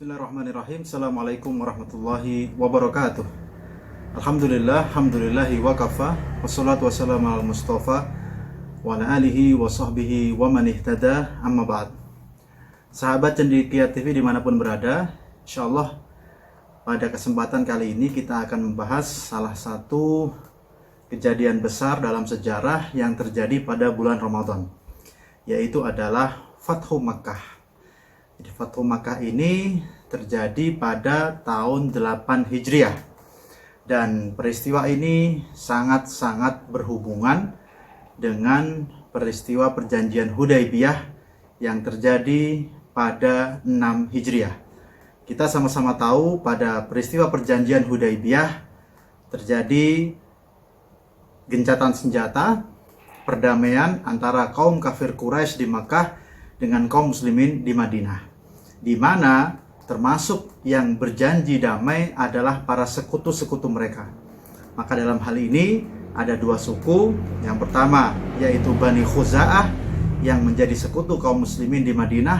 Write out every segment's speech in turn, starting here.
Bismillahirrahmanirrahim. Assalamualaikum warahmatullahi wabarakatuh. Alhamdulillahi wa kafa. Wassalatu wassalamu ala Mustafa wa ala alihi wa sahbihi wa man ihtada, amma ba'd. Sahabat Cendekia TV dimanapun berada, insyaallah pada kesempatan kali ini kita akan membahas salah satu kejadian besar dalam sejarah yang terjadi pada bulan Ramadan, yaitu adalah Fathu Makkah. Jadi Fathu Makkah ini terjadi pada tahun 8 Hijriah, dan peristiwa ini sangat-sangat berhubungan dengan peristiwa perjanjian Hudaybiyah yang terjadi pada 6 Hijriah. Kita sama-sama tahu pada peristiwa perjanjian Hudaybiyah terjadi gencatan senjata, perdamaian antara kaum kafir Quraisy di Makkah dengan kaum muslimin di Madinah, di mana termasuk yang berjanji damai adalah para sekutu-sekutu mereka. Maka dalam hal ini ada dua suku. Yang pertama yaitu Bani Khuza'ah yang menjadi sekutu kaum muslimin di Madinah,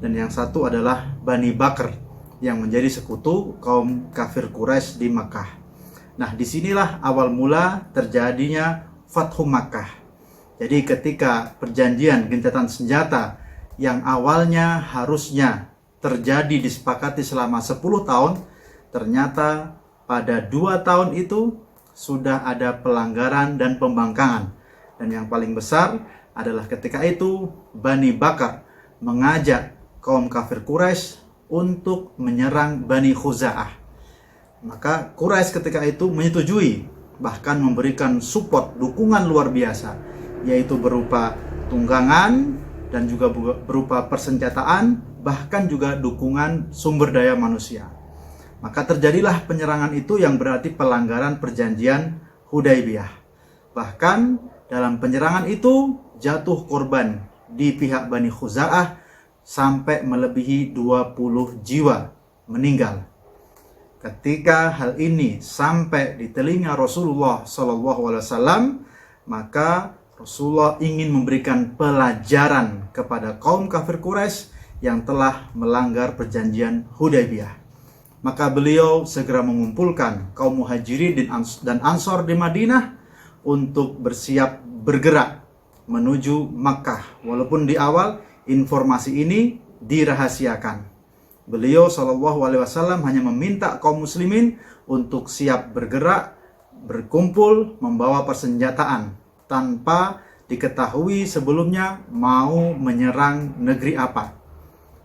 dan yang satu adalah Bani Bakr yang menjadi sekutu kaum kafir Quraisy di Makkah. Nah, disinilah awal mula terjadinya Fathu Makkah. Jadi ketika perjanjian gencatan senjata yang awalnya harusnya terjadi disepakati selama 10 tahun, ternyata pada 2 tahun itu sudah ada pelanggaran dan pembangkangan. Dan yang paling besar adalah ketika itu Bani Bakar mengajak kaum kafir Quraisy untuk menyerang Bani Khuza'ah. Maka Quraisy ketika itu menyetujui, bahkan memberikan support, dukungan luar biasa, yaitu berupa tunggangan dan juga berupa persenjataan, bahkan juga dukungan sumber daya manusia. Maka terjadilah penyerangan itu yang berarti pelanggaran perjanjian Hudaybiyah. Bahkan dalam penyerangan itu jatuh korban di pihak Bani Khuza'ah sampai melebihi 20 jiwa meninggal. Ketika hal ini sampai di telinga Rasulullah SAW, maka Rasulullah ingin memberikan pelajaran kepada kaum kafir Quraisy yang telah melanggar perjanjian Hudaybiyah. Maka beliau segera mengumpulkan kaum Muhajirin dan Ansor di Madinah untuk bersiap bergerak menuju Makkah. Walaupun di awal informasi ini dirahasiakan. Beliau SAW hanya meminta kaum muslimin untuk siap bergerak, berkumpul, membawa persenjataan, tanpa diketahui sebelumnya mau menyerang negeri apa.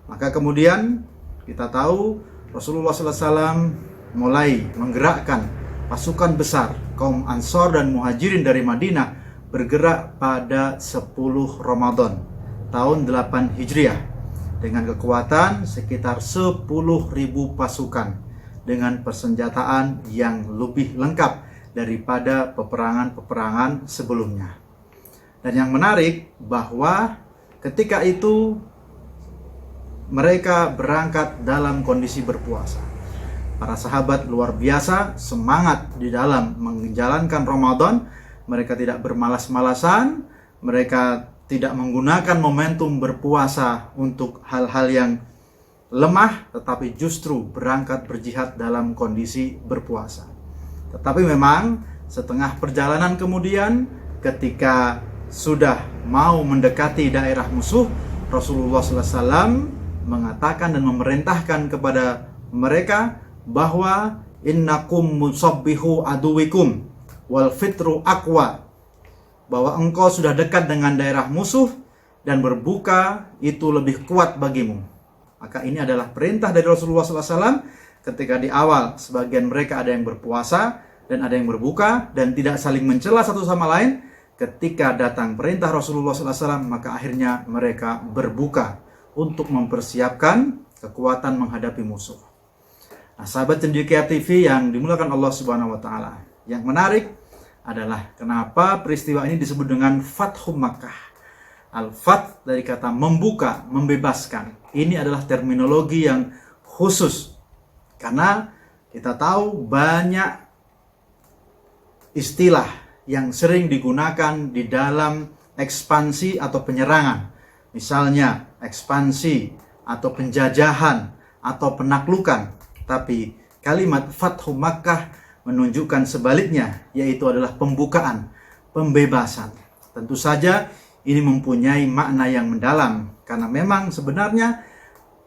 Maka kemudian kita tahu Rasulullah SAW mulai menggerakkan pasukan besar kaum Ansor dan Muhajirin dari Madinah bergerak pada 10 Ramadan tahun 8 Hijriah dengan kekuatan sekitar 10.000 pasukan dengan persenjataan yang lebih lengkap daripada peperangan-peperangan sebelumnya. Dan yang menarik bahwa ketika itu mereka berangkat dalam kondisi berpuasa. Para sahabat luar biasa semangat di dalam menjalankan Ramadan. Mereka tidak bermalas-malasan, mereka tidak menggunakan momentum berpuasa untuk hal-hal yang lemah, tetapi justru berangkat berjihad dalam kondisi berpuasa. Tetapi memang setengah perjalanan kemudian, ketika sudah mau mendekati daerah musuh, Rasulullah SAW mengatakan dan memerintahkan kepada mereka bahwa innakum musabbihu aduwikum wal fitru aqwa, bahwa engkau sudah dekat dengan daerah musuh dan berbuka itu lebih kuat bagimu. Maka ini adalah perintah dari Rasulullah SAW ketika di awal sebagian mereka ada yang berpuasa dan ada yang berbuka dan tidak saling mencela satu sama lain. Ketika datang perintah Rasulullah SAW, maka akhirnya mereka berbuka untuk mempersiapkan kekuatan menghadapi musuh. Nah, sahabat Cendekia TV yang dimuliakan Allah Subhanahu wa taala, yang menarik adalah kenapa peristiwa ini disebut dengan Fathu Makkah. Al-Fath dari kata membuka, membebaskan. Ini adalah terminologi yang khusus karena kita tahu banyak istilah yang sering digunakan di dalam ekspansi atau penyerangan. Misalnya ekspansi atau penjajahan atau penaklukan, tapi kalimat Fathu Makkah menunjukkan sebaliknya, yaitu adalah pembukaan, pembebasan. Tentu saja ini mempunyai makna yang mendalam, karena memang sebenarnya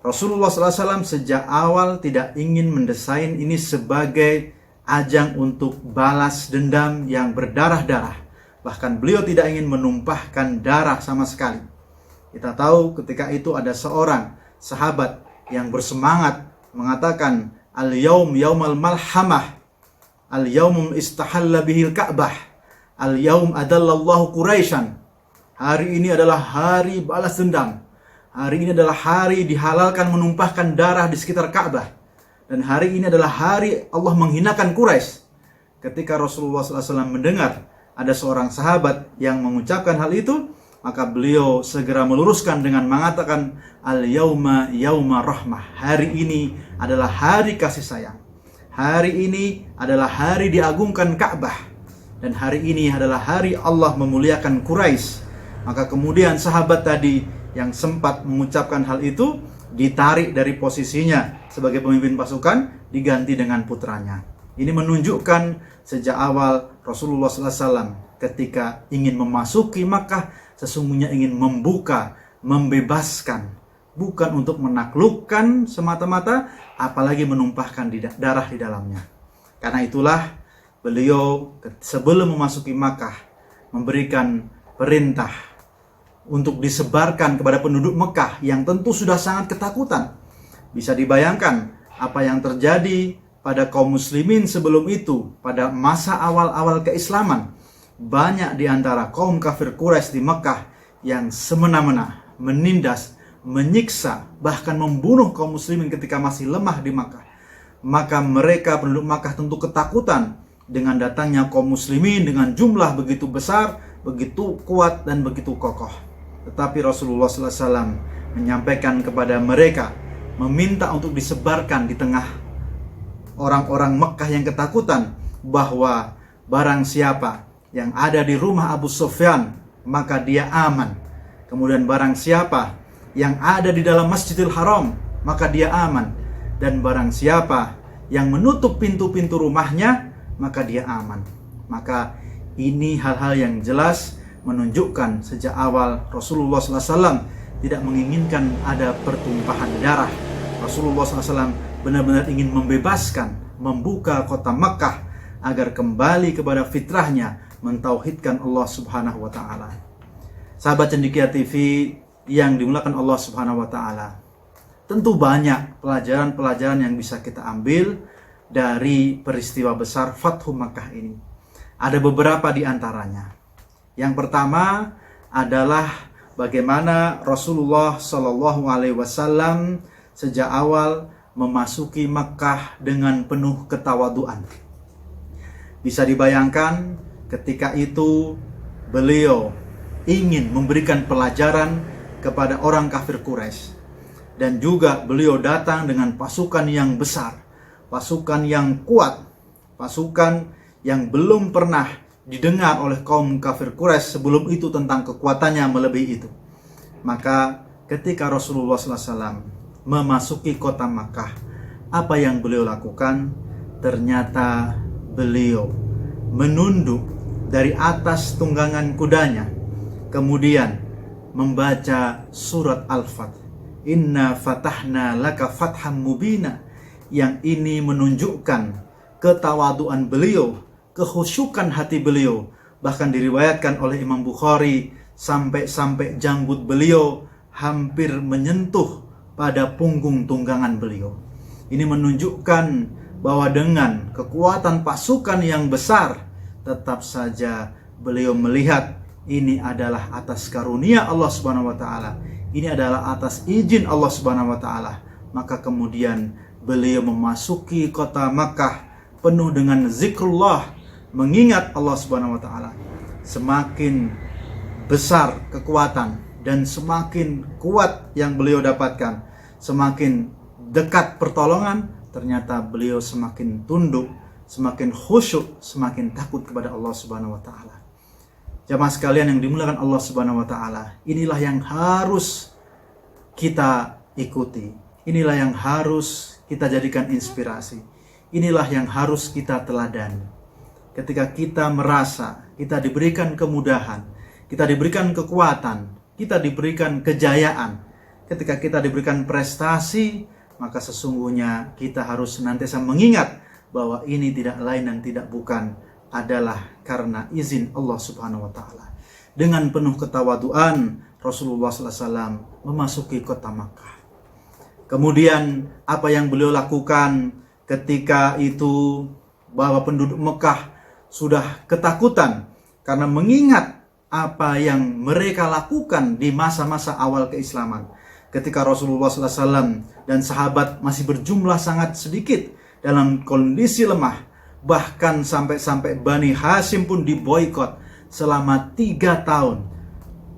Rasulullah SAW sejak awal tidak ingin mendesain ini sebagai ajang untuk balas dendam yang berdarah-darah. Bahkan beliau tidak ingin menumpahkan darah sama sekali. Kita tahu ketika itu ada seorang sahabat yang bersemangat mengatakan, Al-yaum yaumal malhamah, Al-yaum istahalla bihil Ka'bah, Al-yaum adallallahu Quraisyan. Hari ini adalah hari balas dendam. Hari ini adalah hari dihalalkan menumpahkan darah di sekitar Ka'bah. Dan hari ini adalah hari Allah menghinakan Quraisy. Ketika Rasulullah SAW mendengar ada seorang sahabat yang mengucapkan hal itu, maka beliau segera meluruskan dengan mengatakan, Al-yauma yauma rahmah. Hari ini adalah hari kasih sayang. Hari ini adalah hari diagungkan Ka'bah. Dan hari ini adalah hari Allah memuliakan Quraisy. Maka kemudian sahabat tadi yang sempat mengucapkan hal itu ditarik dari posisinya sebagai pemimpin pasukan, diganti dengan putranya. Ini menunjukkan sejak awal Rasulullah SAW ketika ingin memasuki Makkah, sesungguhnya ingin membuka, membebaskan, bukan untuk menaklukkan semata-mata, apalagi menumpahkan darah di dalamnya. Karena itulah beliau sebelum memasuki Makkah memberikan perintah untuk disebarkan kepada penduduk Mekah yang tentu sudah sangat ketakutan. Bisa dibayangkan apa yang terjadi pada kaum muslimin sebelum itu, pada masa awal-awal keislaman. Banyak di antara kaum kafir Quraisy di Mekah yang semena-mena menindas, menyiksa, bahkan membunuh kaum muslimin ketika masih lemah di Makkah. Maka mereka penduduk Makkah tentu ketakutan dengan datangnya kaum muslimin dengan jumlah begitu besar, begitu kuat dan begitu kokoh. Tetapi Rasulullah SAW menyampaikan kepada mereka, meminta untuk disebarkan di tengah orang-orang Mekah yang ketakutan, bahwa barang siapa yang ada di rumah Abu Sufyan, maka dia aman. Kemudian barang siapa yang ada di dalam Masjidil Haram, maka dia aman. Dan barang siapa yang menutup pintu-pintu rumahnya, maka dia aman. Maka ini hal-hal yang jelas menunjukkan sejak awal Rasulullah SAW tidak menginginkan ada pertumpahan darah. Rasulullah SAW benar-benar ingin membebaskan, membuka kota Makkah agar kembali kepada fitrahnya, mentauhidkan Allah Subhanahu wa Ta'ala. Sahabat Cendekia TV yang dimuliakan Allah Subhanahu wa Ta'ala, tentu banyak pelajaran-pelajaran yang bisa kita ambil dari peristiwa besar Fathu Makkah ini. Ada beberapa di antaranya. Yang pertama adalah bagaimana Rasulullah SAW sejak awal memasuki Makkah dengan penuh ketawaduan. Bisa dibayangkan ketika itu beliau ingin memberikan pelajaran kepada orang kafir Quraisy. Dan juga beliau datang dengan pasukan yang besar, pasukan yang kuat, pasukan yang belum pernah didengar oleh kaum kafir Quraisy sebelum itu tentang kekuatannya melebihi itu. Maka ketika Rasulullah SAW memasuki kota Makkah, apa yang beliau lakukan? Ternyata beliau menunduk dari atas tunggangan kudanya, kemudian membaca surat Al-Fath. Inna fatahna laka fatham mubina. Yang ini menunjukkan ketawaduan beliau, kekhusyukan hati beliau. Bahkan diriwayatkan oleh Imam Bukhari sampai janggut beliau hampir menyentuh pada punggung tunggangan beliau. Ini menunjukkan bahwa dengan kekuatan pasukan yang besar, tetap saja beliau melihat ini adalah atas karunia Allah Subhanahu wa Ta'ala. Ini adalah atas izin Allah Subhanahu wa Ta'ala. Maka kemudian beliau memasuki kota Makkah penuh dengan zikrullah, mengingat Allah Subhanahu wa Ta'ala. Semakin besar kekuatan dan semakin kuat yang beliau dapatkan, semakin dekat pertolongan, ternyata beliau semakin tunduk, semakin khusyuk, semakin takut kepada Allah Subhanahu wa Ta'ala. Jamaah sekalian yang dimuliakan Allah Subhanahu wa Ta'ala, inilah yang harus kita ikuti. inilah yang harus kita jadikan inspirasi. Inilah yang harus kita teladani. Ketika kita merasa kita diberikan kemudahan, kita diberikan kekuatan, kita diberikan kejayaan, ketika kita diberikan prestasi, maka sesungguhnya kita harus senantiasa mengingat bahwa ini tidak lain dan tidak bukan adalah karena izin Allah Subhanahu wa Ta'ala. Dengan penuh ketawaduan, Rasulullah SAW memasuki kota Makkah. Kemudian apa yang beliau lakukan ketika itu, bahwa penduduk Mekah sudah ketakutan karena mengingat apa yang mereka lakukan di masa-masa awal keislaman. Ketika Rasulullah SAW dan sahabat masih berjumlah sangat sedikit, dalam kondisi lemah, bahkan sampai Bani Hashim pun diboikot selama 3 tahun.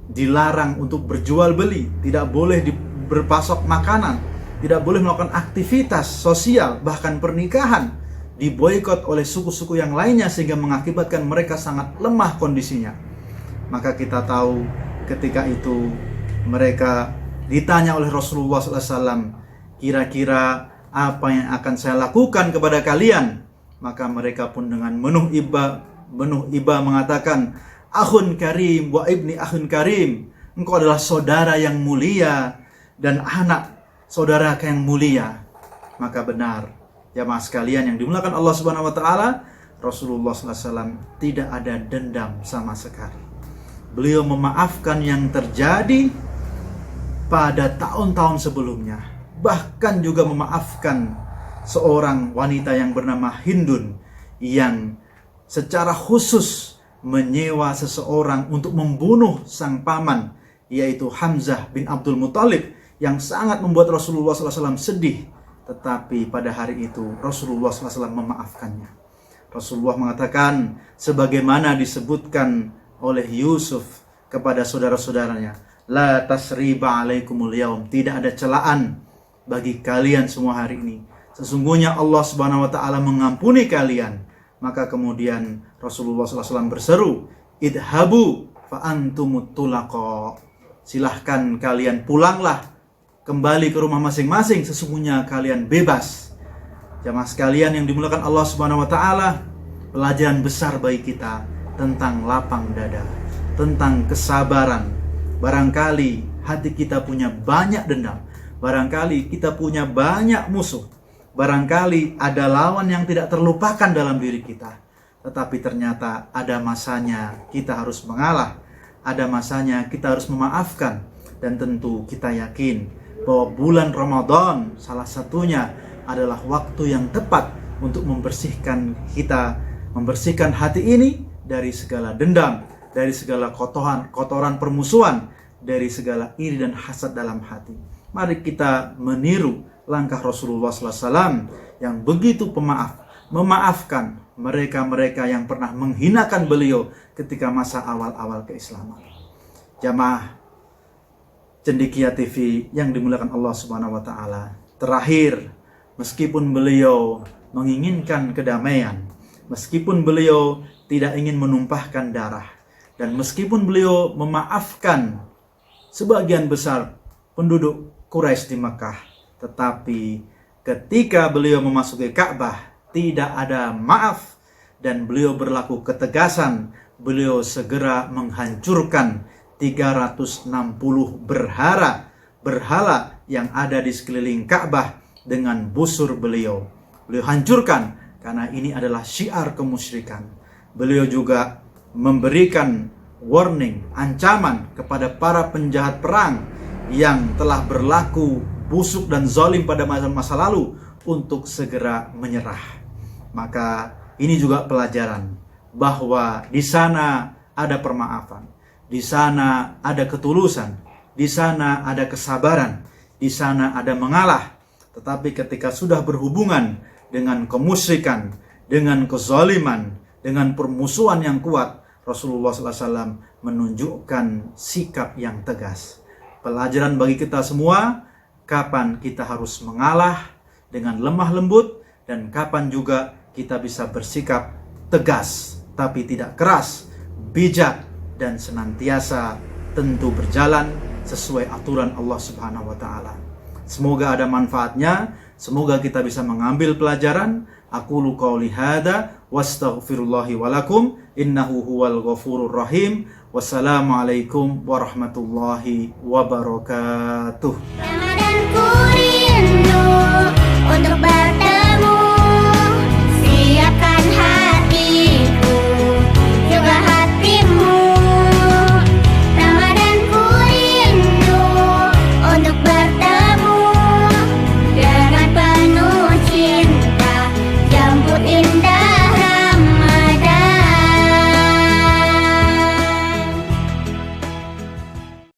Dilarang untuk berjual beli, tidak boleh berpasok makanan, tidak boleh melakukan aktivitas sosial, bahkan pernikahan diboikot oleh suku-suku yang lainnya, sehingga mengakibatkan mereka sangat lemah kondisinya. Maka kita tahu ketika itu mereka ditanya oleh Rasulullah SAW, kira-kira apa yang akan saya lakukan kepada kalian? Maka mereka pun dengan penuh iba mengatakan, akhun karim wa ibni akhun karim, engkau adalah saudara yang mulia dan anak saudara yang mulia. Maka benar, jamaah sekalian yang dimuliakan Allah Subhanahu wa Ta'ala, Rasulullah SAW tidak ada dendam sama sekali. Beliau memaafkan yang terjadi pada tahun-tahun sebelumnya, bahkan juga memaafkan seorang wanita yang bernama Hindun yang secara khusus menyewa seseorang untuk membunuh sang paman, yaitu Hamzah bin Abdul Muthalib, yang sangat membuat Rasulullah SAW sedih. Tetapi pada hari itu Rasulullah SAW memaafkannya. Rasulullah mengatakan, sebagaimana disebutkan oleh Yusuf kepada saudara-saudaranya, la tasriba alaikumul yaum, tidak ada celaan bagi kalian semua hari ini. Sesungguhnya Allah Subhanahu wa Ta'ala mengampuni kalian. Maka kemudian Rasulullah SAW berseru, idhabu fa antumut tulaqa, silahkan kalian pulanglah kembali ke rumah masing-masing, sesungguhnya kalian bebas. Jamaah sekalian yang dimuliakan Allah Subhanahu wa Ta'ala, pelajaran besar bagi kita tentang lapang dada, tentang kesabaran. Barangkali hati kita punya banyak dendam, barangkali kita punya banyak musuh, barangkali ada lawan yang tidak terlupakan dalam diri kita. Tetapi ternyata ada masanya kita harus mengalah, ada masanya kita harus memaafkan. Dan tentu kita yakin bahwa bulan Ramadan salah satunya adalah waktu yang tepat untuk membersihkan kita, membersihkan hati ini dari segala dendam, dari segala kotoran permusuhan, dari segala iri dan hasad dalam hati. Mari kita meniru langkah Rasulullah SAW yang begitu pemaaf, memaafkan mereka-mereka yang pernah menghinakan beliau ketika masa awal-awal keislaman. Jamaah Cendekia TV yang dimuliakan Allah Subhanahu wa Ta'ala, terakhir, meskipun beliau menginginkan kedamaian, meskipun beliau tidak ingin menumpahkan darah, dan meskipun beliau memaafkan sebagian besar penduduk Quraisy di Makkah, tetapi ketika beliau memasuki Ka'bah tidak ada maaf, dan beliau berlaku ketegasan. Beliau segera menghancurkan 360 berhala yang ada di sekeliling Ka'bah dengan busur beliau. Beliau hancurkan karena ini adalah syiar kemusyrikan. Beliau juga memberikan warning, ancaman kepada para penjahat perang yang telah berlaku busuk dan zalim pada masa lalu untuk segera menyerah. Maka ini juga pelajaran bahwa di sana ada permaafan, di sana ada ketulusan, di sana ada kesabaran, di sana ada mengalah. Tetapi ketika sudah berhubungan dengan kemusyrikan, dengan kezaliman, dengan permusuhan yang kuat, Rasulullah SAW menunjukkan sikap yang tegas. Pelajaran bagi kita semua, kapan kita harus mengalah dengan lemah lembut, dan kapan juga kita bisa bersikap tegas, tapi tidak keras, bijak, dan senantiasa tentu berjalan sesuai aturan Allah Subhanahu wa Ta'ala. Semoga ada manfaatnya, semoga kita bisa mengambil pelajaran. Aqulu qouli hadza wastaghfirullahi walakum innahu huwal ghafurur rahim. Wassalamualaikum warahmatullahi wabarakatuh.